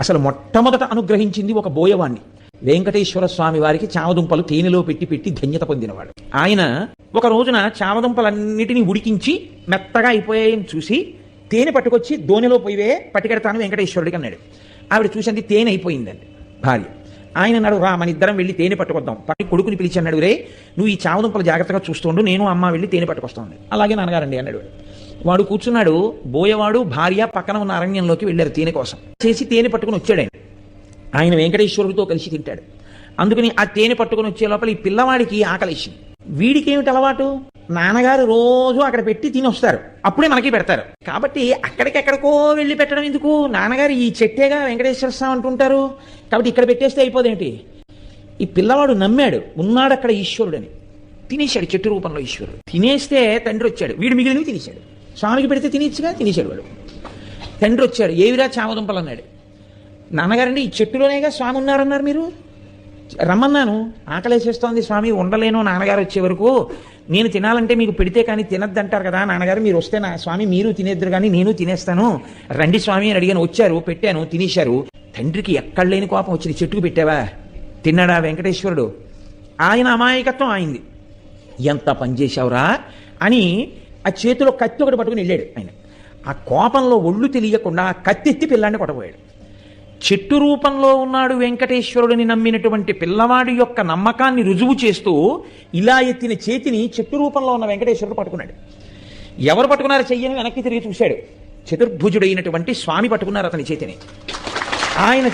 అసలు మొట్టమొదట అనుగ్రహించింది ఒక బోయవాణ్ణి. వెంకటేశ్వర స్వామి వారికి చామదుంపలు తేనెలో పెట్టి పెట్టి ధన్యత పొందినవాడు ఆయన. ఒక రోజున చామదుంపలన్నిటినీ ఉడికించి మెత్తగా అయిపోయాయని చూసి తేనె పట్టుకొచ్చి దోణిలో పోయివే పట్టుకెడతాను వెంకటేశ్వరుడికి అన్నాడు. ఆవిడ చూసింది తేనె అయిపోయిందండి భార్య. ఆయన అన్నాడు, రా మన ఇద్దరం వెళ్ళి తేనె పట్టుకొద్దాం. పట్టి కొడుకుని పిలిచి అన్నాడు, రే నువ్వు ఈ చామదుంపలు జాగ్రత్తగా చూస్తుండు, నేను అమ్మ వెళ్ళి తేనె పట్టుకొస్తాను. అలాగే నాన్నగారండి అన్నాడు. వాడు కూర్చున్నాడు. బోయవాడు భార్య పక్కన ఉన్న అరణ్యంలోకి వెళ్ళారు తేనె కోసం. చేసి తేనె పట్టుకుని వచ్చాడు ఆయన. ఆయన వెంకటేశ్వరుడితో కలిసి తింటాడు. అందుకని ఆ తేనె పట్టుకుని వచ్చే లోపల ఈ పిల్లవాడికి ఆకలేసింది. వీడికి ఏమిటి అలవాటు, నాన్నగారు రోజు అక్కడ పెట్టి తినొస్తారు, అప్పుడే మనకి పెడతారు. కాబట్టి అక్కడికెక్కడికో వెళ్ళి పెట్టడం ఎందుకు, నాన్నగారు ఈ చెట్టేగా వెంకటేశ్వర స్వామి అంటుంటారు, కాబట్టి ఇక్కడ పెట్టేస్తే అయిపోదేంటి. ఈ పిల్లవాడు నమ్మాడు, ఉన్నాడు అక్కడ ఈశ్వరుడని. తినేశాడు చెట్టు రూపంలో ఈశ్వరుడు. తినేస్తే తండ్రి వచ్చాడు, వీడు మిగిలినవి తినేశాడు. స్వామికి పెడితే తినేచ్చుగా, తినేశాడు వాడు. తండ్రి వచ్చాడు, ఏవిరా చామదుంపలు అన్నాడు. నాన్నగారండి ఈ చెట్టులోనేగా స్వామి ఉన్నారన్నారు, మీరు రమ్మన్నాను, ఆకలేసేస్తోంది స్వామి, ఉండలేను నాన్నగారు వచ్చే వరకు, నేను తినాలంటే మీకు పెడితే కానీ తినద్దంటారు కదా నాన్నగారు, మీరు వస్తే నా స్వామి మీరు తినేద్దరు కానీ నేను తినేస్తాను, రండి స్వామి అని అడిగాను. వచ్చారు, పెట్టాను, తినేశారు. తండ్రికి ఎక్కడ లేని కోపం వచ్చింది. చెట్టుకు పెట్టావా, తిన్నాడా వెంకటేశ్వరుడు? ఆయన అమాయకత్వం ఆయింది. ఎంత పనిచేశావురా అని ఆ చేతిలో కత్తి ఒకటి పట్టుకుని వెళ్ళాడు ఆయన. ఆ కోపంలో ఒళ్ళు తెలియకుండా ఆ కత్తి ఎత్తి పిల్లాన్ని కొట్టబోయాడు. చెట్టు రూపంలో ఉన్నాడు వెంకటేశ్వరుడిని నమ్మినటువంటి పిల్లవాడి యొక్క నమ్మకాన్ని రుజువు చేస్తూ ఇలా ఎత్తిన చేతిని చెట్టు రూపంలో ఉన్న వెంకటేశ్వరుడు పట్టుకున్నాడు. ఎవరు పట్టుకున్నారో చెయ్యని వెనక్కి తిరిగి చూశాడు. చతుర్భుజుడైనటువంటి స్వామి పట్టుకున్నారు అతని చేతిని. ఆయన